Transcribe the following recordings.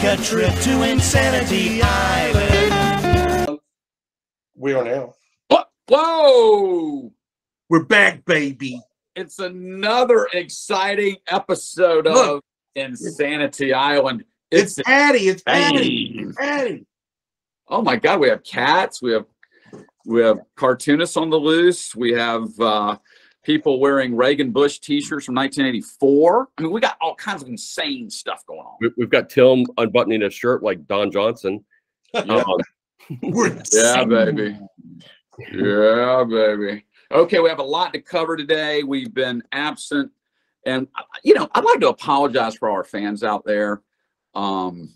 Take a trip to Insanity Island. We are now. Whoa! We're back, baby. It's another exciting episode of Insanity Island. It's Patty. It's Patty. It's Patty. Oh my God! We have cats. We have cartoonists on the loose. We have people wearing Reagan Bush T-shirts from 1984. I mean, we got all kinds of insane stuff going on. We've got Tim unbuttoning a shirt like Don Johnson. Yeah, baby. Yeah, baby. Okay, we have a lot to cover today. We've been absent, and I'd like to apologize for our fans out there. For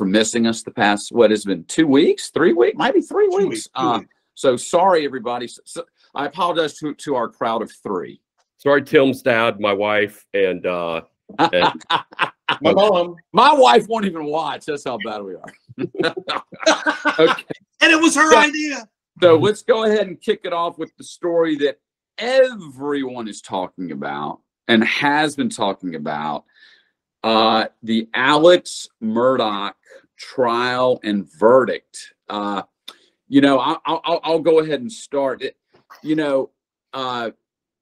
missing us the past, what has been 2 weeks, 3 weeks, maybe 3 weeks. So sorry, everybody. So I apologize to our crowd of 3. Sorry, Tim's dad, my wife, and my mom. My wife won't even watch. That's how bad we are. Okay. And it was her idea. So let's go ahead and kick it off with the story that everyone is talking about and has been talking about. The Alex Murdaugh trial and verdict. I'll go ahead and start it.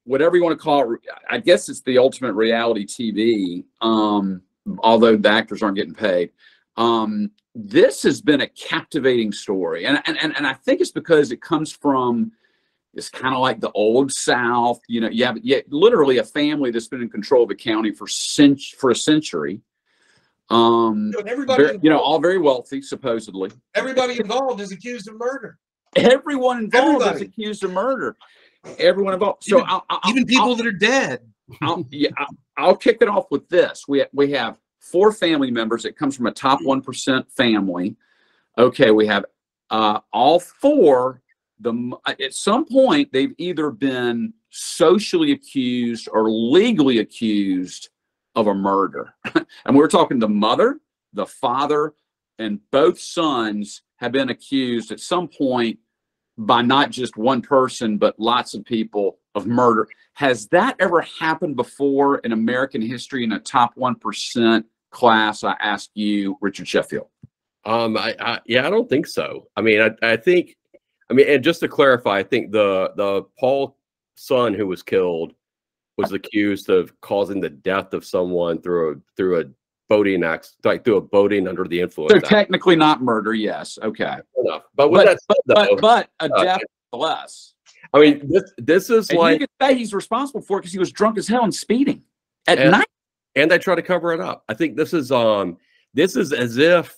Whatever you want to call it, I guess it's the ultimate reality TV. Although the actors aren't getting paid. This has been a captivating story, and I think it's because it comes from, it's kind of like the old South. You have literally a family that's been in control of the county for a century. Everybody, all very wealthy, supposedly. Everybody involved is accused of murder. Everyone involved is accused of murder. Everyone involved. So even people that are dead. I'll kick it off with this. We have 4 family members. It comes from a top 1% family. Okay, we have all 4. At some point, they've either been socially accused or legally accused of a murder. And we're talking the mother, the father, and both sons have been accused at some point by not just one person, but lots of people of murder. Has that ever happened before in American history in a top 1% class? I ask you, Richard Sheffield. I don't think so. I mean, I think, and just to clarify, I think the Paul son who was killed was accused of causing the death of someone through a boating accident, like through a boating under the influence. So technically not murder, yes. Okay. Enough. But a death less. I mean, this is and like, you could say he's responsible for it because he was drunk as hell and speeding at night. And they try to cover it up. I think this is as if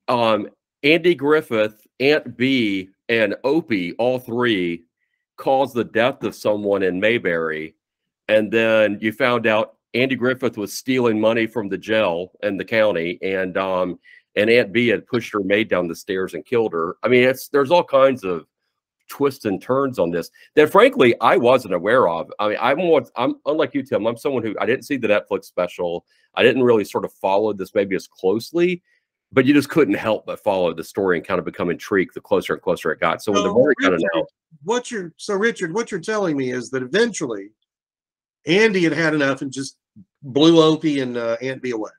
Andy Griffith, Aunt B, and Opie, all 3, caused the death of someone in Mayberry, and then you found out Andy Griffith was stealing money from the jail and the county, and Aunt B had pushed her maid down the stairs and killed her. I mean, there's all kinds of twists and turns on this that frankly I wasn't aware of. I mean, I'm unlike you, Tim. I'm someone who I didn't see the Netflix special. I didn't really sort of follow this maybe as closely, but you just couldn't help but follow the story and kind of become intrigued the closer and closer it got. So when the more kind of know. Richard, what you're telling me is that eventually Andy had enough and just blew Opie and Aunt B away.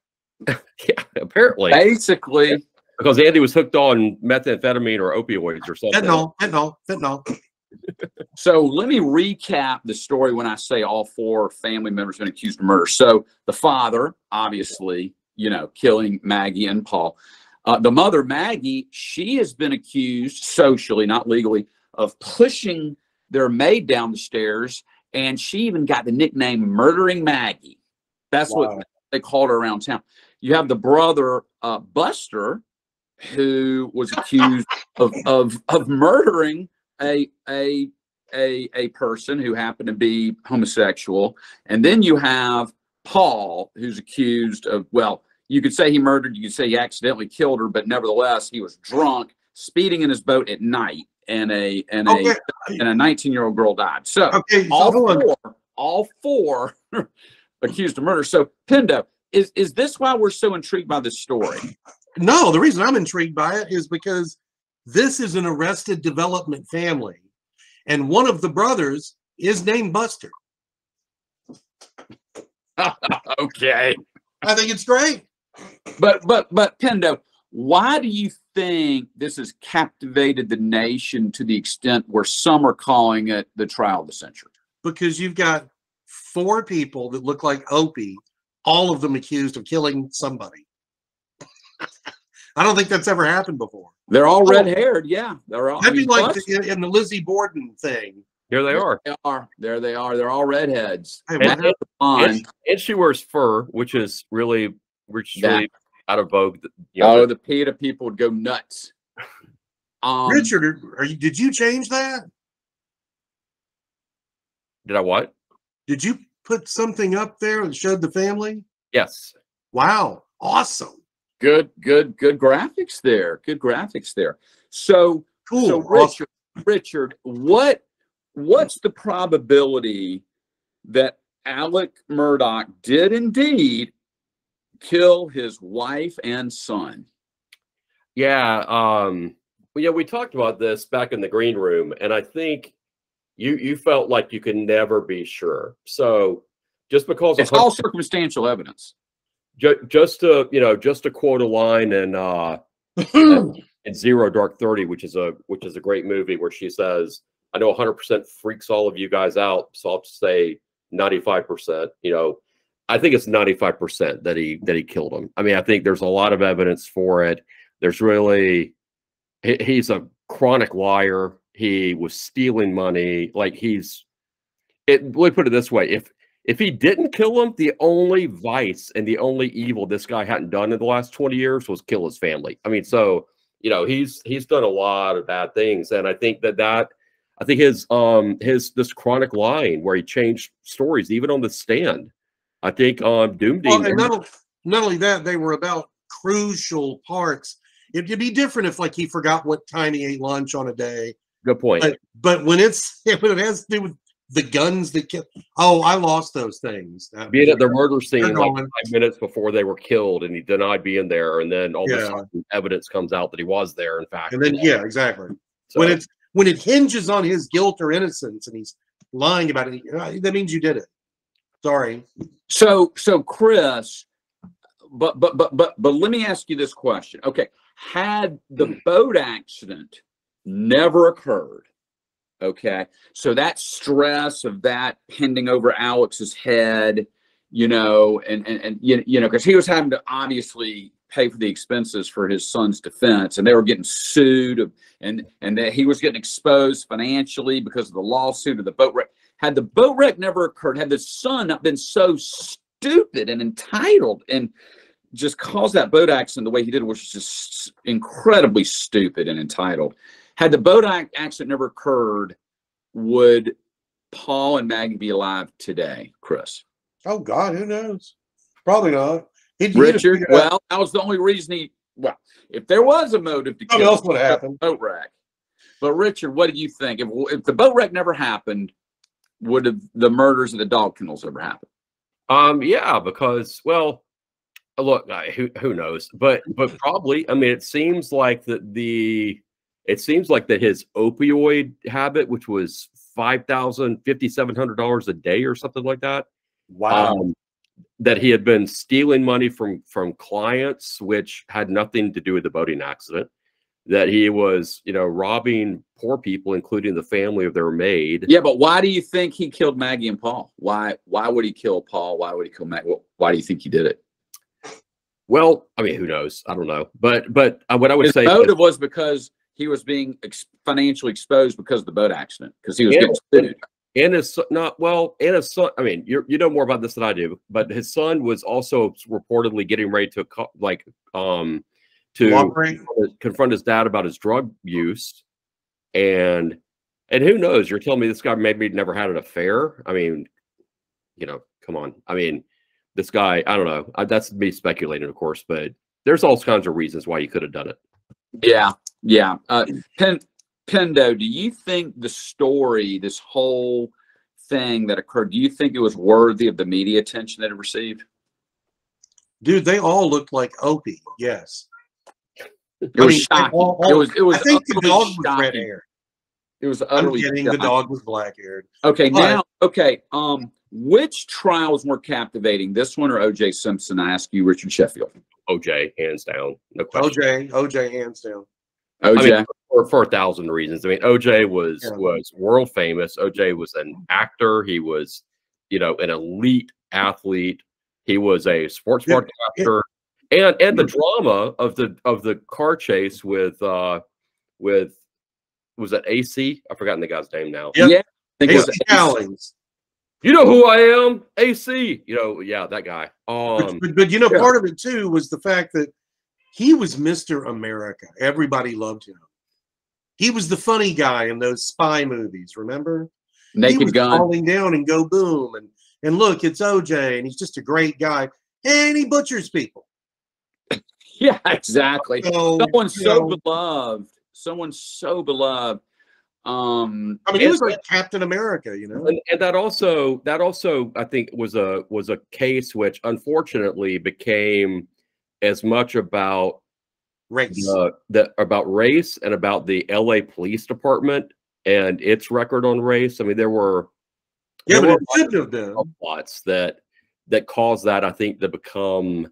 Yeah, apparently. Basically. Because Andy was hooked on methamphetamine or opioids or something. Fentanyl. So let me recap the story when I say all 4 family members have been accused of murder. So the father, obviously, killing Maggie and Paul. The mother, Maggie, she has been accused socially, not legally, of pushing their maid down the stairs. And she even got the nickname Murdering Maggie. That's what they called her around town. You have the brother, Buster, who was accused of murdering a person who happened to be homosexual. And then you have Paul, who's accused of, well, you could say he murdered, you could say he accidentally killed her, but nevertheless, he was drunk, speeding in his boat at night, and a 19-year-old girl died. So all four accused of murder. So Pendo, is this why we're so intrigued by this story? No, the reason I'm intrigued by it is because this is an Arrested Development family, and one of the brothers is named Buster. Okay. I think it's great. But Pendo, why do you think this has captivated the nation to the extent where some are calling it the trial of the century? Because you've got 4 people that look like Opie, all of them accused of killing somebody. I don't think that's ever happened before. They're all red-haired, yeah. They're all. That'd be like plus, in the Lizzie Borden thing. Here they are. They are. There they are. They're all redheads. Hey, what And, and she wears fur, which is really out of vogue. You know, Oh, the PETA people would go nuts. Richard, did you change that? did I what? Did you put something up there and showed the family? Yes. Wow, awesome. Good graphics there. Good graphics there. So Cool. So Awesome. Richard, what's the probability that Alec Murdaugh did indeed kill his wife and son? Yeah. Well, yeah, we talked about this back in the green room, and I think you felt like you could never be sure. So just because It's all circumstantial evidence. just to quote a line in Zero Dark 30, which is a great movie, where she says, "I know 100% freaks all of you guys out, so I'll say 95%." You know, I think it's 95% that he killed him. I mean, I think there's a lot of evidence for it. There's really, he's a chronic liar. He was stealing money. Like let me put it this way: if he didn't kill him, the only vice and the only evil this guy hadn't done in the last 20 years was kill his family. I mean, so, you know, he's done a lot of bad things. And I think I think his this chronic lying where he changed stories, even on the stand, I think Doomdean. Well, and not only that, they were about crucial parts. It'd be different if, like, he forgot what time he ate lunch on a day. Good point. But when it has to do with the guns that killed, I lost those things. Being at the murder scene like gone. 5 minutes before they were killed, and he denied being there, and then all of a Yeah. sudden evidence comes out that he was there, in fact. And then, yeah, exactly. So, When it hinges on his guilt or innocence, and he's lying about it, that means you did it. Sorry. So Chris, but let me ask you this question. Okay, had the boat accident never occurred, okay, so that stress of that pending over Alex's head, you know, and you know, because he was having to obviously pay for the expenses for his son's defense, and they were getting sued, and that he was getting exposed financially because of the lawsuit of the boat wreck. Had the boat wreck never occurred, had the son not been so stupid and entitled and just caused that boat accident the way he did, which was just incredibly stupid and entitled. Had the boat accident never occurred, would Paul and Maggie be alive today, Chris? Oh, God, who knows? Probably not. Richard, well, that was the only reason if there was a motive to kill, else would have happened. Boat wreck. But Richard, what do you think? If the boat wreck never happened, would the murders of the dog kennels ever happen? Yeah, because, well, look, who knows? But probably. I mean, it seems like that his opioid habit, which was $5,700 a day or something like that. Wow. That he had been stealing money from clients, which had nothing to do with the boating accident. That he was, you know, robbing poor people, including the family of their maid. Yeah, but why do you think he killed Maggie and Paul? Why would he kill Paul? Why would he kill Maggie? Why do you think he did it? Well, I mean, who knows? I don't know. But what I would say, his motive was because he was being financially exposed because of the boat accident, because he was getting sued. And his son, I mean, you know more about this than I do, but his son was also reportedly getting ready to confront his dad about his drug use. And who knows? You're telling me this guy maybe never had an affair? I mean, you know, come on. I mean, this guy, I don't know. That's me speculating, of course, but there's all kinds of reasons why you could have done it. Yeah. Pendo, do you think the story, this whole thing that occurred, do you think it was worthy of the media attention that it received? Dude, they all looked like Opie. Yes. It was shocking. It was I think the dog was shocking. red haired. It was I'm utterly kidding. shocking. The dog was black haired. Okay, But- now, okay. Which trial was more captivating, this one or O.J. Simpson? I ask you, Richard Sheffield. OJ, hands down, no question. OJ, hands down. O.J. I mean, for 1,000 reasons. I mean, OJ was Yeah. was world famous. OJ was an actor. He was, you know, an elite athlete. He was a sports Yeah, broadcaster, and the drama of the car chase with was that AC? I've forgotten the guy's name now. Yep. Yeah, I think it was AC Cowlings. You know who I am, AC. You know, yeah, that guy. But you know, Yeah. part of it too was the fact that he was Mr. America. Everybody loved him. He was the funny guy in those spy movies, remember? He Naked was Gun. falling down and go boom. And look, it's OJ, and he's just a great guy. And he butchers people. Yeah, exactly. So, Someone you so know, beloved. Someone so beloved. I mean, he was like Captain America, you know? and that also I think was a case which unfortunately became as much about Race. about race and about the LA Police Department and its record on race. I mean, there were Yeah, but there it shouldn't have been. were plots that caused that, I think, to become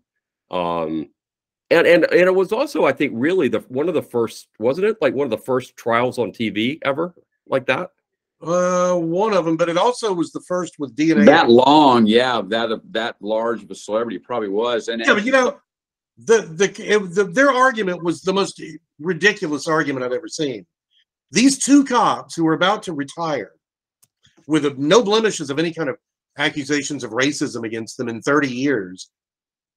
and it was also, I think, really one of the first, wasn't it? Like one of the first trials on TV ever like that. One of them, but it also was the first with DNA. That long, yeah, that large of a celebrity probably was. And Yeah, but you know, their argument was the most ridiculous argument I've ever seen. These two cops who were about to retire with no blemishes of any kind of accusations of racism against them in 30 years,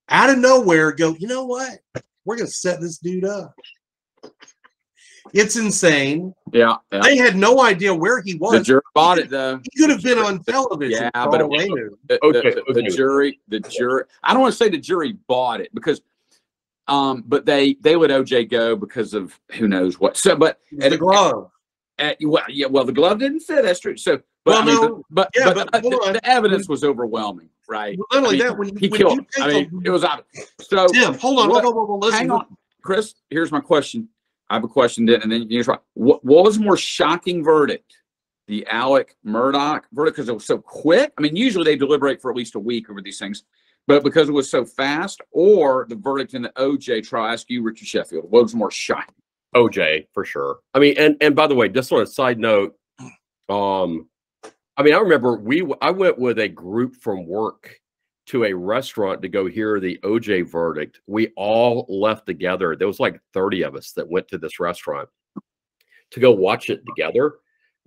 out of nowhere go, you know what? We're going to set this dude up. It's insane. yeah. They had no idea where he The was. jury bought it though. He could have been on television. Yeah, for but all they knew. The jury. I don't want to say the jury bought it because, but they let OJ go because of who knows what. So, but The glove. well, the glove didn't fit. That's true. So, but Well, I mean, no. but Yeah, but hold on. the evidence was overwhelming, right? Not only I mean, that, when he when killed. you take I mean, it was obvious. So, Tim, hold on. what- Listen. hang on, Chris. Here's my question. I have a question, and then you try. What was a more shocking verdict? The Alec Murdaugh verdict because it was so quick. I mean, usually they deliberate for at least a week over these things, but because it was so fast, or the verdict in the OJ trial. I ask you, Richard Sheffield, what was more shocking? OJ for sure. I mean, and by the way, just on a side note, I mean, I remember I went with a group from work to a restaurant to go hear the OJ verdict. We all left together. There was like 30 of us that went to this restaurant to go watch it together.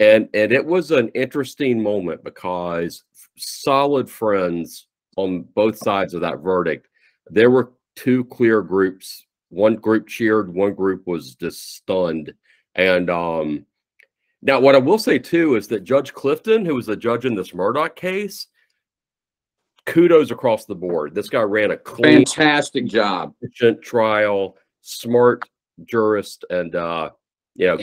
And it was an interesting moment because solid friends on both sides of that verdict. There were two clear groups. One group cheered, one group was just stunned. And now what I will say too is that Judge Clifton, who was the judge in this Murdaugh case, kudos across the board. This guy ran a clean, Fantastic job. efficient trial, smart jurist, and you know,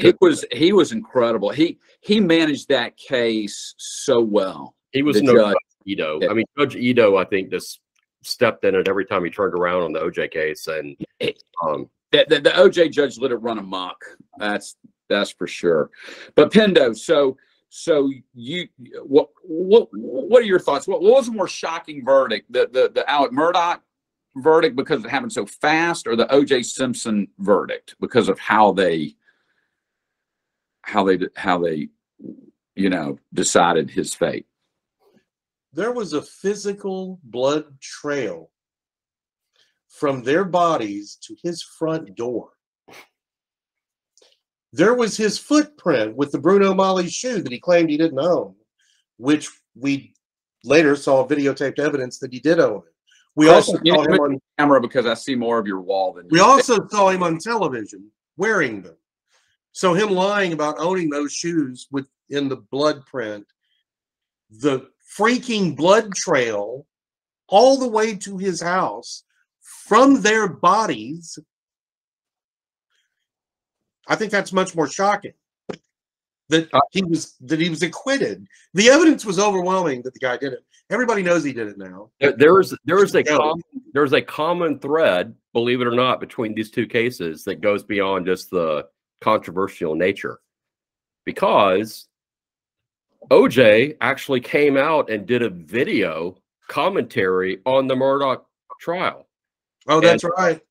He was incredible. He managed that case so well. he was the no judge. Judge Ito. Yeah. I mean, Judge Ito, I think, just stepped in it every time he turned around on the OJ case, and The OJ judge let it run amok. That's for sure. But Pendo, so you what are your thoughts? What was a more shocking verdict? The Alec Murdaugh verdict because it happened so fast, or the OJ Simpson verdict because of how they decided his fate? There was a physical blood trail from their bodies to his front door. There was his footprint with the Bruno Mali shoe that he claimed he didn't own, which we later saw videotaped evidence that he did own it. We also saw him on camera because I see more of your wall than we you. also saw him on television wearing them. So him lying about owning those shoes within the blood print, the freaking blood trail all the way to his house from their bodies. I think that's much more shocking that he was acquitted. The evidence was overwhelming that the guy did it. Everybody knows he did it now. there is a common thread, believe it or not, between these two cases that goes beyond just the controversial nature, because OJ actually came out and did a video commentary on the Murdoch trial. Oh, that's right.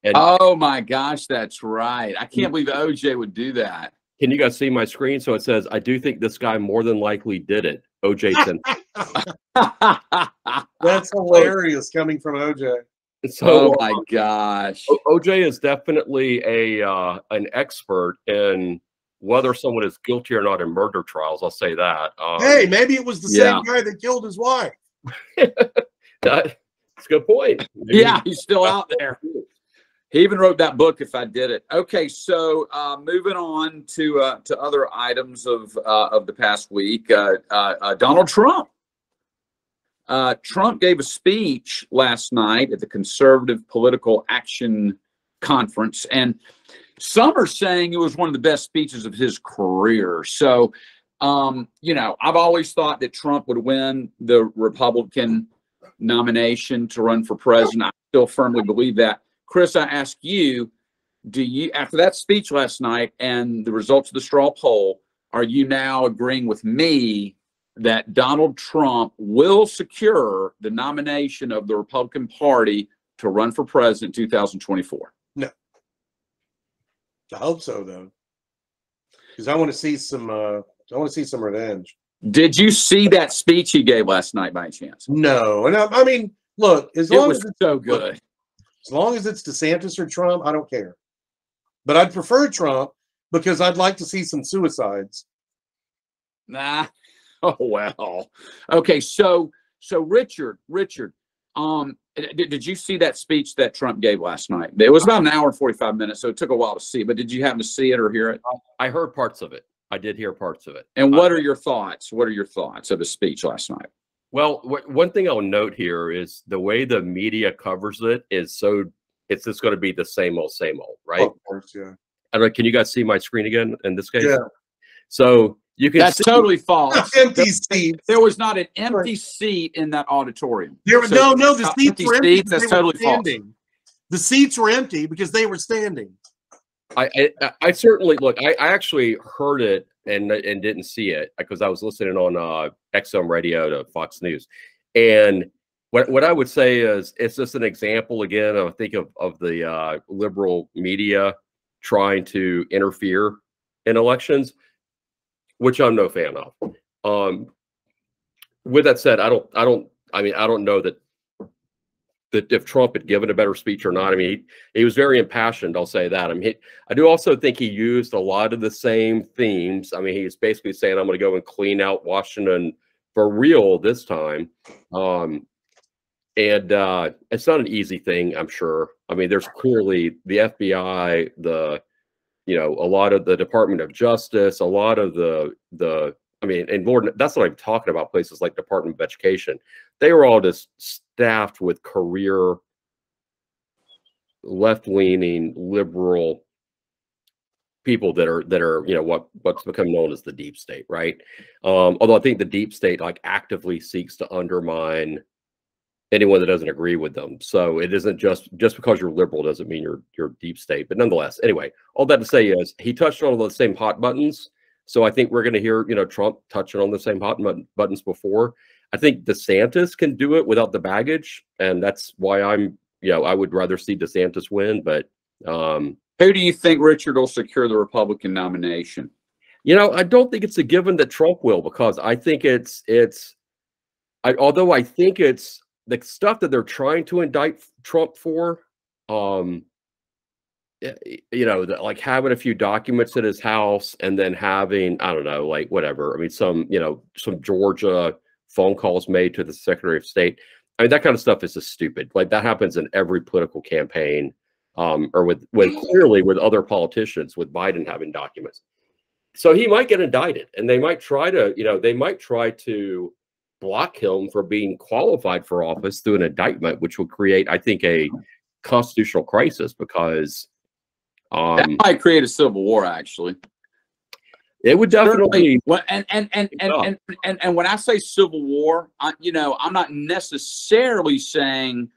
And Oh my gosh, that's right. I can't believe OJ would do that. can you guys see my screen? So it says, I do think this guy more than likely did it. OJ Simpson. That's hilarious coming from OJ. So Oh my gosh. OJ is definitely an expert in whether someone is guilty or not in murder trials. I'll say that. Hey, maybe it was the yeah. same guy that killed his wife. That's a good point. Maybe Yeah, he's still out there. He even wrote that book, If I Did It. Okay, so moving on to other items of the past week. Donald Trump. Trump gave a speech last night at the Conservative Political Action Conference, and some are saying it was one of the best speeches of his career. So, you know, I've always thought that Trump would win the Republican nomination to run for president. I still firmly believe that. Chris, I ask you, do you, after that speech last night and the results of the straw poll, are you now agreeing with me that Donald Trump will secure the nomination of the Republican Party to run for president in 2024? No. I hope so, though, because I want to see some. I want to see some revenge. Did you see that speech he gave last night by chance? No, and I mean, look, as It long was as it's, so good. as long as it's DeSantis or Trump, I don't care. But I'd prefer Trump because I'd like to see some suicides. Nah. Oh well. Okay, so Richard, did you see that speech that Trump gave last night? It was about an hour and 45 minutes, so it took a while to see. But did you happen to see it or hear it? I heard parts of it. I did hear parts of it. And what are your thoughts? What are your thoughts of the speech last night? Well, one thing I'll note here is the way the media covers it is so it's just going to be the same old, right? Of course, yeah. I don't know, can you guys see my screen again in this case? Yeah. So you can That's see, totally false. Empty seats. There was not an empty seat in that auditorium. There were So, no. The seats were empty. That's because they were totally false. standing. The seats were empty because they were standing. I certainly look. I actually heard it and didn't see it because I was listening on XM radio to Fox News. And what I would say is it's just an example again. I think of the liberal media trying to interfere in elections, which I'm no fan of. With that said, I don't know that if Trump had given a better speech or not. I mean, he was very impassioned. I'll say that. I mean, I do also think he used a lot of the same themes. I mean, he's basically saying, I'm going to go and clean out Washington for real this time. And it's not an easy thing, I'm sure. I mean, there's clearly the FBI, a lot of the Department of Justice, a lot of I mean, and Lord, that's what I'm talking about. Places like Department of Education, they were all just staffed with career left-leaning liberal people that are what's become known as the deep state, right? Although I think the deep state like actively seeks to undermine anyone that doesn't agree with them. So it isn't just because you're liberal doesn't mean you're deep state. But nonetheless, anyway, all that to say is he touched on all the same hot buttons. So I think we're going to hear, Trump touching on the same hot buttons before. I think DeSantis can do it without the baggage, and that's why I would rather see DeSantis win. But who do you think, Richard, will secure the Republican nomination? I don't think it's a given that Trump will, because I think although I think it's the stuff that they're trying to indict Trump for. Like having a few documents at his house and then having, I don't know, like whatever. I mean, some Georgia phone calls made to the Secretary of State. I mean, that kind of stuff is just stupid. Like that happens in every political campaign, or clearly with other politicians, with Biden having documents. So he might get indicted, and they might try to block him from being qualified for office through an indictment, which will create, I think, a constitutional crisis, because that might create a civil war. Actually, it would definitely. And when I say civil war, I'm not necessarily saying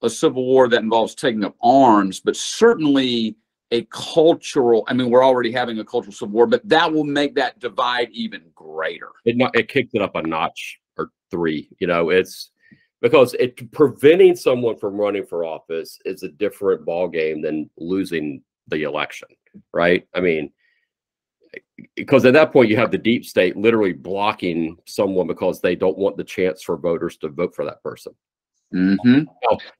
a civil war that involves taking up arms, but certainly a cultural, I mean, we're already having a cultural civil war, but that will make that divide even greater. It kicked it up a notch or three. You know, it's because preventing someone from running for office is a different ball game than losing the election, right? I mean, because at that point you have the deep state literally blocking someone because they don't want the chance for voters to vote for that person. Mm-hmm.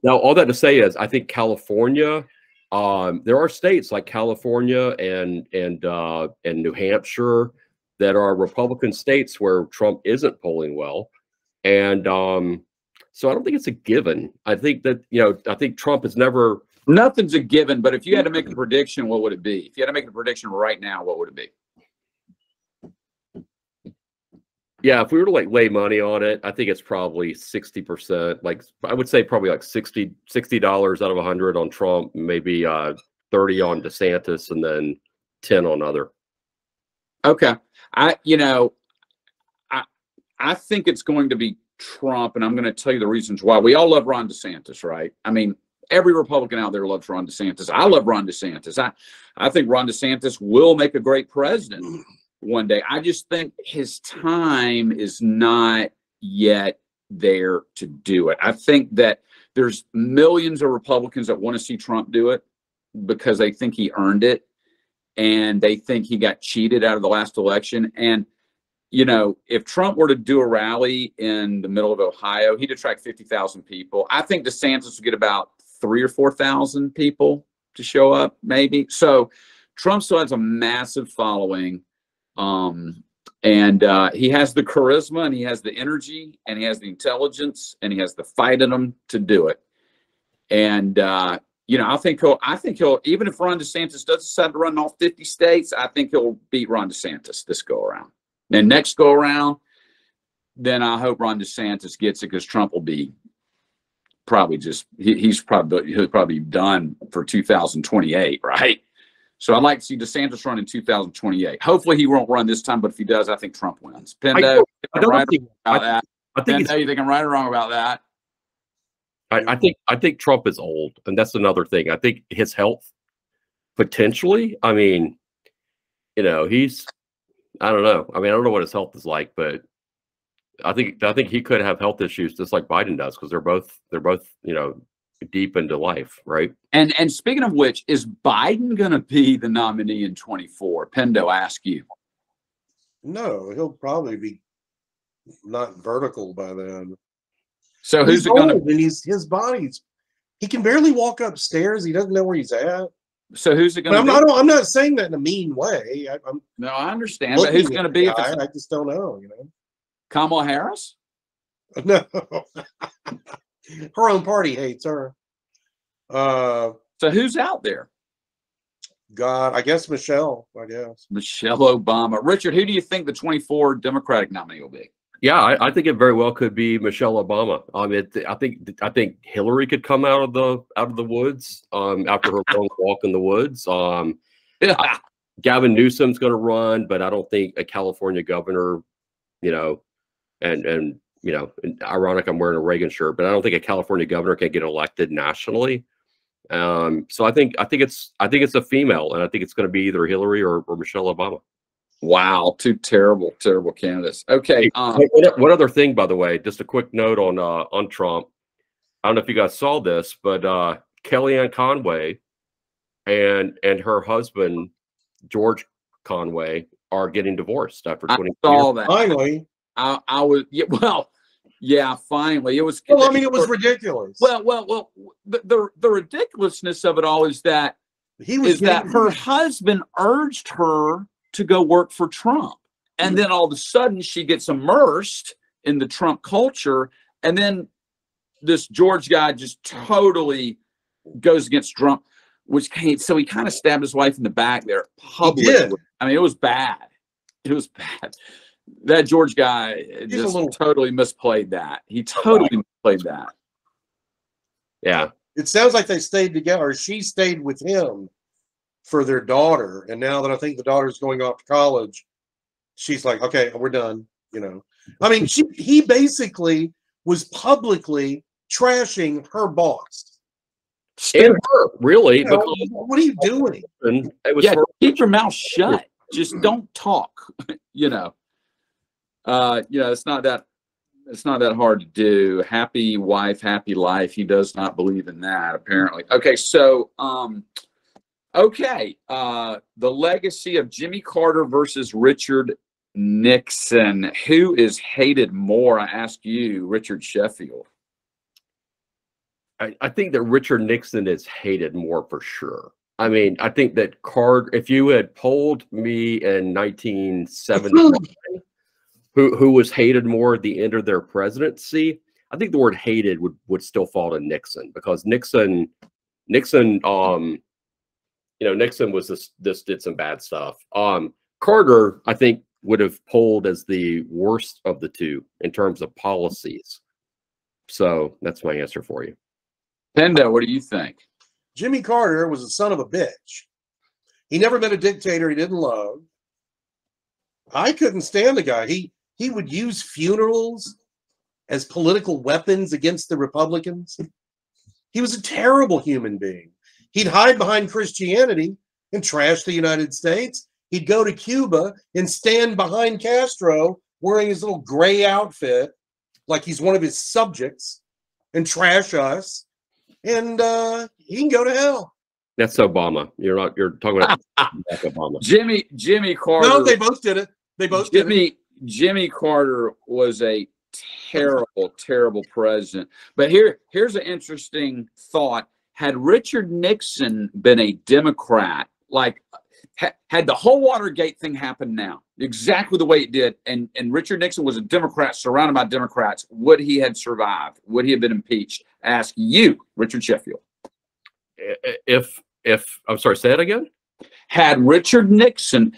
Now, all that to say is, I think California, there are states like California and New Hampshire that are Republican states where Trump isn't polling well, and so I don't think it's a given. I think that, you know, I think Trump is never. Nothing's a given, but if you had to make a prediction, what would it be? If you had to make a prediction right now, what would it be? Yeah, if we were to like lay money on it, I think it's probably 60%. Like I would say probably like $60 out of 100 on Trump, maybe 30 on DeSantis, and then 10 on other. Okay. I think it's going to be Trump, and I'm going to tell you the reasons why. We all love Ron DeSantis, right? I mean, every Republican out there loves Ron DeSantis. I love Ron DeSantis. I think Ron DeSantis will make a great president one day. I just think his time is not yet there to do it. I think that there's millions of Republicans that want to see Trump do it because they think he earned it, and they think he got cheated out of the last election. And, you know, if Trump were to do a rally in the middle of Ohio, he'd attract 50,000 people. I think DeSantis would get about 3,000 or 4,000 people to show up, maybe. So Trump still has a massive following. And he has the charisma, and he has the energy, and he has the intelligence, and he has the fight in him to do it. And, you know, I think he'll, even if Ron DeSantis does decide to run in all 50 states, I think he'll beat Ron DeSantis this go around. And next go around, then I hope Ron DeSantis gets it, because Trump will be probably just, he'll probably be done for 2028, right? So I'd like to see DeSantis run in 2028. Hopefully he won't run this time, but if he does, I think Trump wins. Pendo, I think you think I'm right or wrong about that. I think Trump is old, and that's another thing. I think his health, potentially. I mean, you know, I don't know. I mean, I don't know what his health is like, but I think he could have health issues just like Biden does, because they're both, you know, deep into life, right? And speaking of which, is Biden going to be the nominee in 24? Pendo, ask you. No, he'll probably be not vertical by then. So who's it going to? And his body's, he can barely walk upstairs. He doesn't know where he's at. So who's it going to be? I'm not saying that in a mean way. No, I understand. But who's it going to be? I just don't know. You know, Kamala Harris? No. Her own party hates her. So who's out there? God, I guess Michelle. I guess Michelle Obama. Richard, who do you think the 24 Democratic nominee will be? Yeah, I think it very well could be Michelle Obama. I think Hillary could come out of the woods after her long walk in the woods. Gavin Newsom's going to run, but I don't think a California governor, you know, and you know, ironic I'm wearing a Reagan shirt, but I don't think a California governor can get elected nationally. So I think it's a female, and I think it's going to be either Hillary or Michelle Obama. Wow, two terrible candidates. Okay. One other thing, by the way, just a quick note on Trump. I don't know if you guys saw this, but Kellyanne Conway and her husband George Conway are getting divorced after 20 years. I saw that. Finally. I was, yeah, finally. It was. Well, I mean, it was ridiculous. Well. The ridiculousness of it all is that her husband urged her to go work for Trump, and then all of a sudden she gets immersed in the Trump culture, and then this George guy just totally goes against Trump, so he kind of stabbed his wife in the back there publicly. I mean, it was bad. It was bad. That George guy just totally misplayed that. He totally misplayed that. Yeah. It sounds like they stayed together, or she stayed with him for their daughter. And now that I think the daughter's going off to college, she's like, okay, we're done. You know, I mean, he basically was publicly trashing her boss. And her, really, You know, because what are you doing? it was Yeah, her. keep your mouth shut. Just don't talk. You know, it's not that hard to do. Happy wife, happy life. He does not believe in that, apparently. Okay, so the legacy of Jimmy Carter versus Richard Nixon. Who is hated more? I ask you, Richard Sheffield. I think that Richard Nixon is hated more for sure. I mean, I think that Carter, if you had polled me in 1979, who was hated more at the end of their presidency, I think the word hated would still fall to Nixon, because Nixon, Nixon was this did some bad stuff. Carter, I think, would have polled as the worst of the two in terms of policies. So that's my answer for you. Pendo, what do you think? Jimmy Carter was a son of a bitch. He never met a dictator he didn't love. I couldn't stand the guy. He would use funerals as political weapons against the Republicans. He was a terrible human being. He'd hide behind Christianity and trash the United States. He'd go to Cuba and stand behind Castro wearing his little gray outfit like he's one of his subjects and trash us. And he can go to hell. That's Obama. You're talking about Obama. Jimmy Carter. No, they both did it. They both did it. Jimmy Carter was a terrible, terrible president. But here's an interesting thought. Had Richard Nixon been a Democrat, like had the whole Watergate thing happened now, exactly the way it did, and Richard Nixon was a Democrat surrounded by Democrats, would he have survived? Would he have been impeached? Ask you, Richard Sheffield. If I'm sorry, say it again. Had Richard Nixon,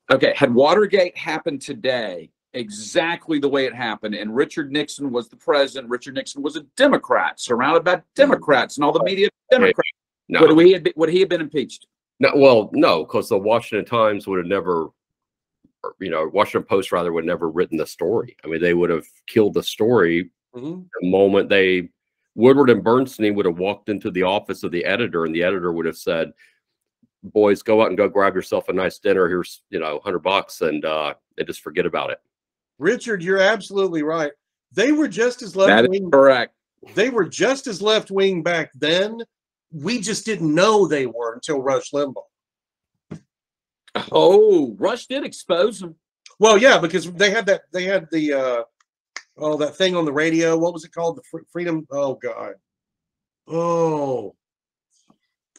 had Watergate happened today, exactly the way it happened, and Richard Nixon was the president, Richard Nixon was a Democrat, surrounded by Democrats, and all the media Democrats, no. would he have been impeached? No, well, no, because the Washington Times would have never, Washington Post rather would have never written the story. I mean, they would have killed the story the moment Woodward and Bernstein would have walked into the office of the editor, and the editor would have said, "Boys, go out and go grab yourself a nice dinner. Here's $100, and they just forget about it." Richard, you're absolutely right. They were just as left wing. Correct. They were just as left wing back then. We just didn't know they were until Rush Limbaugh. Oh, Rush did expose them. Well, yeah, because they had the that thing on the radio. What was it called? The Freedom. Oh God. Oh,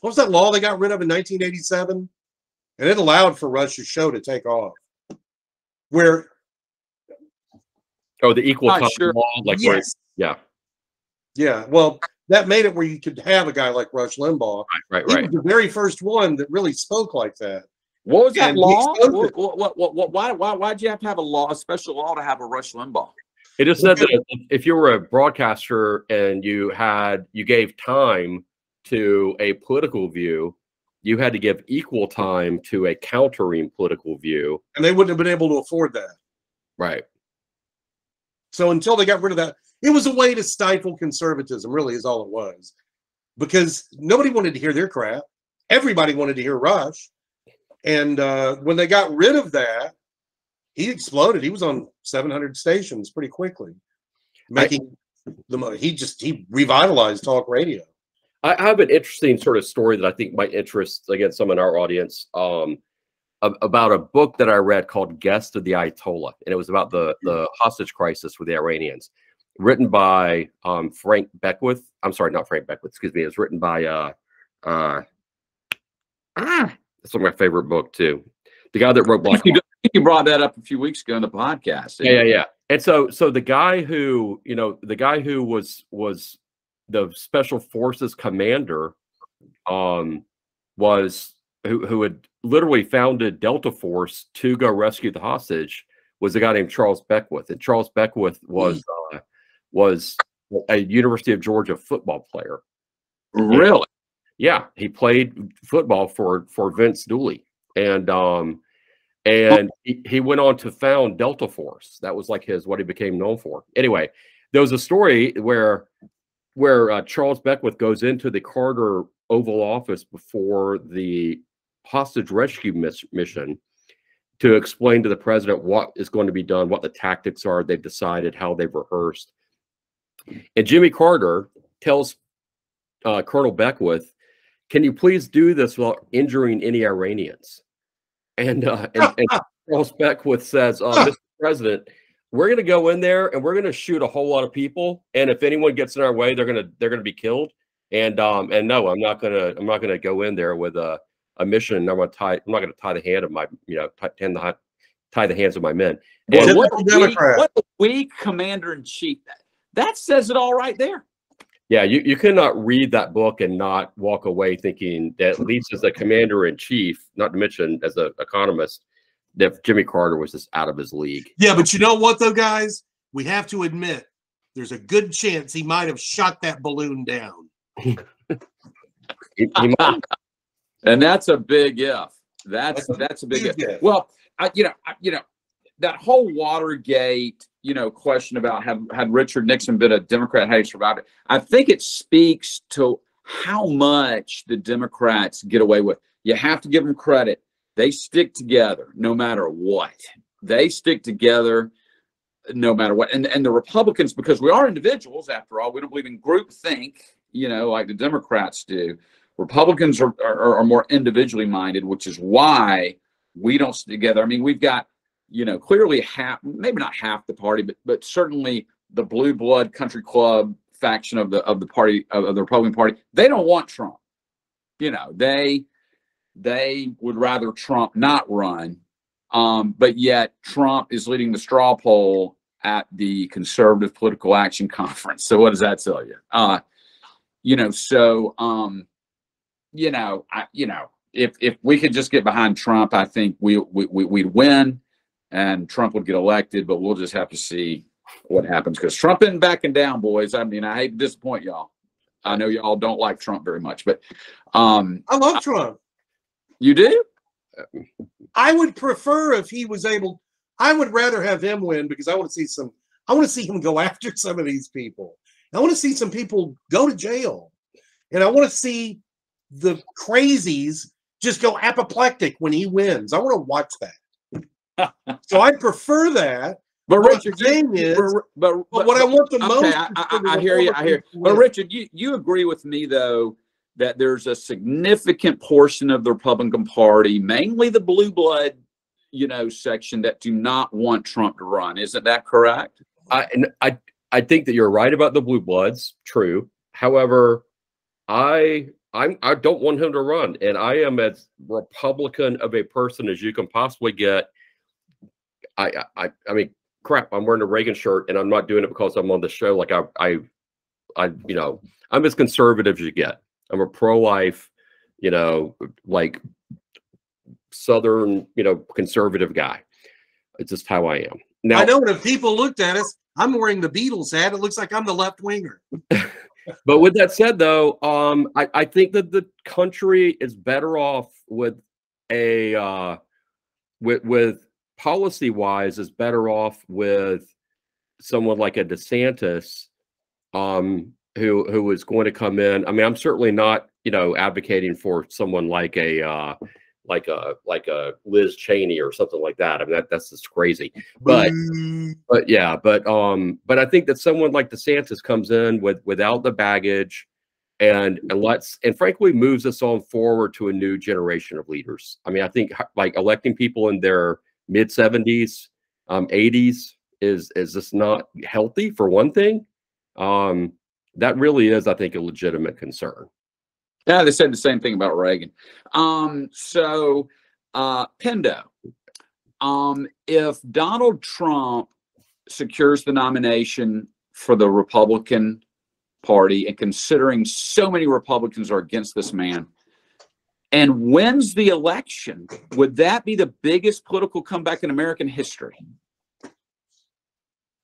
what was that law they got rid of in 1987? And it allowed for Rush's show to take off. Where? Oh, the equal time law, yes. Yeah. Yeah. Well, that made it where you could have a guy like Rush Limbaugh. Right. He was the very first one that really spoke like that. What was that And law? Why'd you have to have a special law to have a Rush Limbaugh? It just said that if you were a broadcaster and you gave time to a political view, you had to give equal time to a countering political view. And they wouldn't have been able to afford that. Right. So until they got rid of that, it was a way to stifle conservatism, really, is all it was. Because nobody wanted to hear their crap. Everybody wanted to hear Rush. And when they got rid of that, he exploded. He was on 700 stations pretty quickly. He revitalized talk radio. I have an interesting sort of story that I think might interest, again, some in our audience, about a book that I read called Guest of the Ayatollah. And it was about the hostage crisis with the Iranians, written by Frank Beckwith. I'm sorry, not Frank Beckwith, excuse me. It was written by, it's one of my favorite book too. The guy that wrote Black. You brought that up a few weeks ago in the podcast. Yeah. And so the guy who, was the Special Forces commander, was who had literally founded Delta Force to go rescue the hostage, was a guy named Charles Beckwith. And Charles Beckwith was a University of Georgia football player. Really? Yeah, he played football for Vince Dooley, and he went on to found Delta Force. That was like what he became known for. Anyway, there was a story where where Charles Beckwith goes into the Carter Oval Office before the hostage rescue mission to explain to the president what is going to be done, what the tactics are. They've decided, how they've rehearsed. And Jimmy Carter tells Colonel Beckwith, "Can you please do this without injuring any Iranians?" And Charles Beckwith says, "Mr. President, we're going to go in there and we're going to shoot a whole lot of people. And if anyone gets in our way, they're going to be killed. And no, I'm not going to go in there with a mission. I'm not going to tie the hand of my, tie the hands of my men." And what a weak commander-in-chief. That says it all right there. yeah, you cannot read that book and not walk away thinking that, at least as a commander-in-chief, not to mention as an economist, that Jimmy Carter was just out of his league. Yeah, but you know what, though, guys? We have to admit there's a good chance he might have shot that balloon down. He might. And that's a big if. That's a big if. Well, that whole Watergate, question about had Richard Nixon been a Democrat, how he survived it. I think it speaks to how much the Democrats get away with. You have to give them credit. They stick together no matter what. They stick together no matter what. And the Republicans, because we are individuals after all, we don't believe in groupthink, like the Democrats do. Republicans are more individually minded, which is why we don't stick together. I mean, we've got, clearly half, maybe not half the party, but certainly the blue blood country club faction of the party, of the Republican Party. They don't want Trump. They would rather Trump not run, but yet Trump is leading the straw poll at the Conservative Political Action Conference. So what does that tell you? If we could just get behind Trump, I think we'd win, and Trump would get elected. But we'll just have to see what happens, because Trump isn't backing down, boys. I mean, I hate to disappoint y'all. I know y'all don't like Trump very much, but I love Trump. You do? I would prefer if he was able. I would rather have him win, because I want to see him go after some of these people. I want to see some people go to jail, and I want to see the crazies just go apoplectic when he wins. I want to watch that. So I prefer that. But Richard, but what I want the most. I hear you. But Richard, you agree with me though that there's a significant portion of the Republican Party, mainly the blue blood, section, that do not want Trump to run. Isn't that correct? I think that you're right about the blue bloods. True. However, I don't want him to run, and I am as Republican of a person as you can possibly get. I mean, crap, I'm wearing a Reagan shirt, and I'm not doing it because I'm on the show. Like I'm as conservative as you get. I'm a pro-life, like Southern, conservative guy. It's just how I am. Now, I know if people looked at us, I'm wearing the Beatles hat. It looks like I'm the left winger. But with that said, though, I think that the country is better off with with policy-wise is better off with someone like a DeSantis, who is going to come in. I mean, I'm certainly not, advocating for someone like a Liz Cheney or something like that. I mean, that's just crazy. But I think that someone like DeSantis comes in without the baggage and frankly moves us on forward to a new generation of leaders. I mean, I think like electing people in their mid 70s, 80s is just not healthy, for one thing. That really is, I think, a legitimate concern. Yeah, they said the same thing about Reagan. So Pendo, if Donald Trump secures the nomination for the Republican Party, and considering so many Republicans are against this man, and wins the election, would that be the biggest political comeback in American history?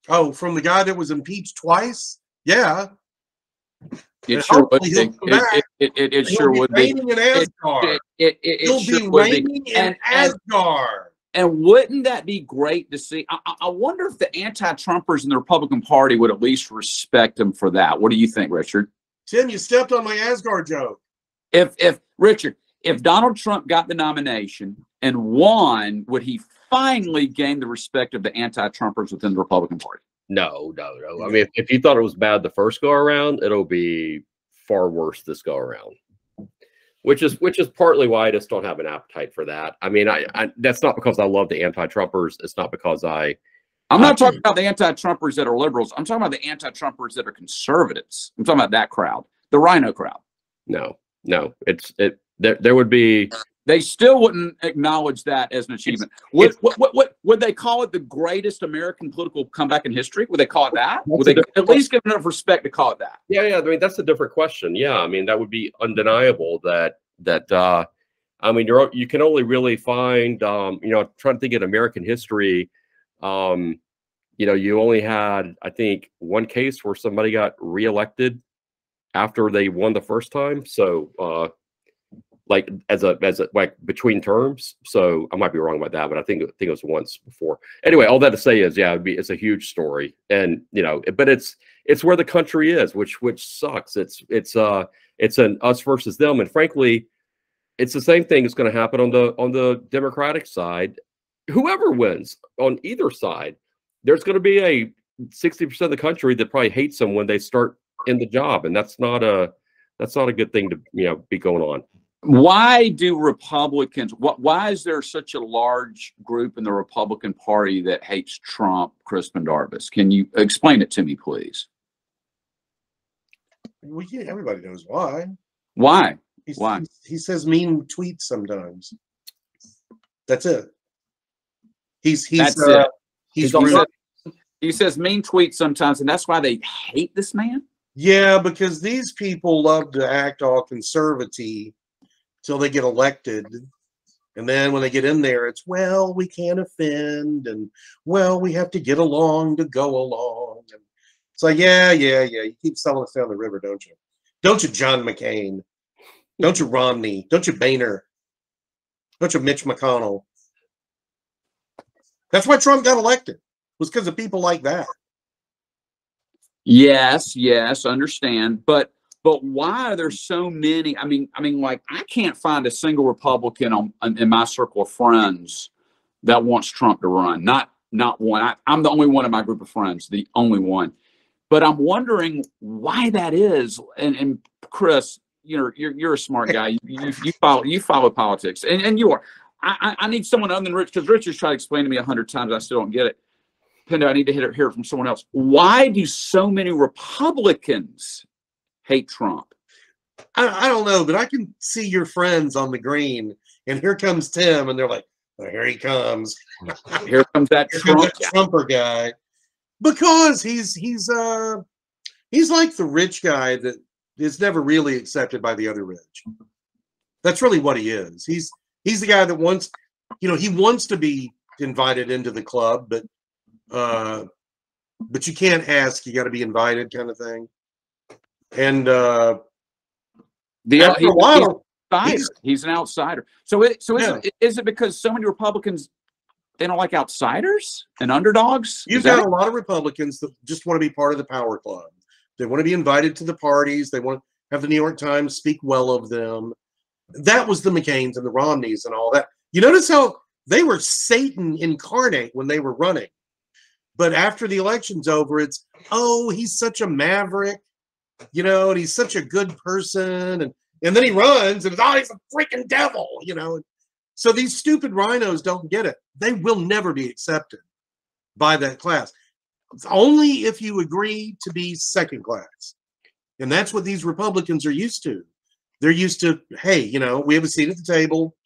Oh, from the guy that was impeached twice? Yeah. It sure would be. It sure would be. He'll be reigning in Asgard. And wouldn't that be great to see? I wonder if the anti-Trumpers in the Republican Party would at least respect him for that. What do you think, Richard? Tim, you stepped on my Asgard joke. If Richard, if Donald Trump got the nomination and won, would he finally gain the respect of the anti-Trumpers within the Republican Party? No. I mean, if you thought it was bad the first go around, it'll be far worse this go around. Which is partly why I just don't have an appetite for that. I mean, I that's not because I love the anti-Trumpers. It's not because I'm not talking about the anti-Trumpers that are liberals. I'm talking about the anti-Trumpers that are conservatives. I'm talking about that crowd, the Rhino crowd. No. There would be. They still wouldn't acknowledge that as an achievement. Would they call it the greatest American political comeback in history? Would they call it that? Would they at least give enough respect to call it that? Yeah. I mean, that's a different question. Yeah, I mean, that would be undeniable. I mean, you can only really find, trying to think of American history. You only had, I think, one case where somebody got reelected after they won the first time. So, like as a like between terms. So I might be wrong about that, but I think it was once before. Anyway, all that to say is, yeah, it's a huge story, and but it's where the country is, which sucks. It's an us versus them, and frankly, it's the same thing that's going to happen on the Democratic side. Whoever wins on either side, there's going to be a 60% of the country that probably hates them when they start in the job, and that's not a good thing to be going on. Why do Republicans? Why is there such a large group in the Republican Party that hates Trump, Chris Pendarvis? Can you explain it to me, please? Well, yeah, everybody knows why. Why? Why? He says mean tweets sometimes. That's it. He says mean tweets sometimes, and that's why they hate this man. Yeah, because these people love to act all conservative till they get elected, and then when they get in there, it's, well, we can't offend, and well, we have to get along to go along. And it's like, yeah, you keep selling us down the river, don't you? Don't you, John McCain? Don't you, Romney? Don't you, Boehner? Don't you, Mitch McConnell? That's why Trump got elected, was because of people like that. Yes, understand, but why are there so many? I mean, like, I can't find a single Republican in my circle of friends that wants Trump to run. Not one. I'm the only one in my group of friends, the only one. But I'm wondering why that is. And Chris, you're a smart guy. You follow politics, and you are. I need someone other than Rich, because Richard's tried to explain to me 100 times. I still don't get it. Pendo, I need to hear it from someone else. Why do so many Republicans hate Trump? I don't know, but I can see your friends on the green, and here comes Tim, and they're like, oh, here he comes. Here comes that Trumper guy. Because he's like the rich guy that is never really accepted by the other rich. That's really what he is. He's the guy that wants, he wants to be invited into the club, but you can't ask, you got to be invited, kind of thing. And he's an outsider. So is it because so many Republicans, they don't like outsiders and underdogs? You've got a lot of Republicans that just want to be part of the power club. They want to be invited to the parties. They want to have the New York Times speak well of them. That was the McCains and the Romneys and all that. You notice how they were Satan incarnate when they were running. But after the election's over, it's, oh, he's such a maverick, and he's such a good person. And then he runs and oh, he's a freaking devil, So these stupid rhinos don't get it. They will never be accepted by that class. It's only if you agree to be second class. And that's what these Republicans are used to. They're used to, hey, we have a seat at the table,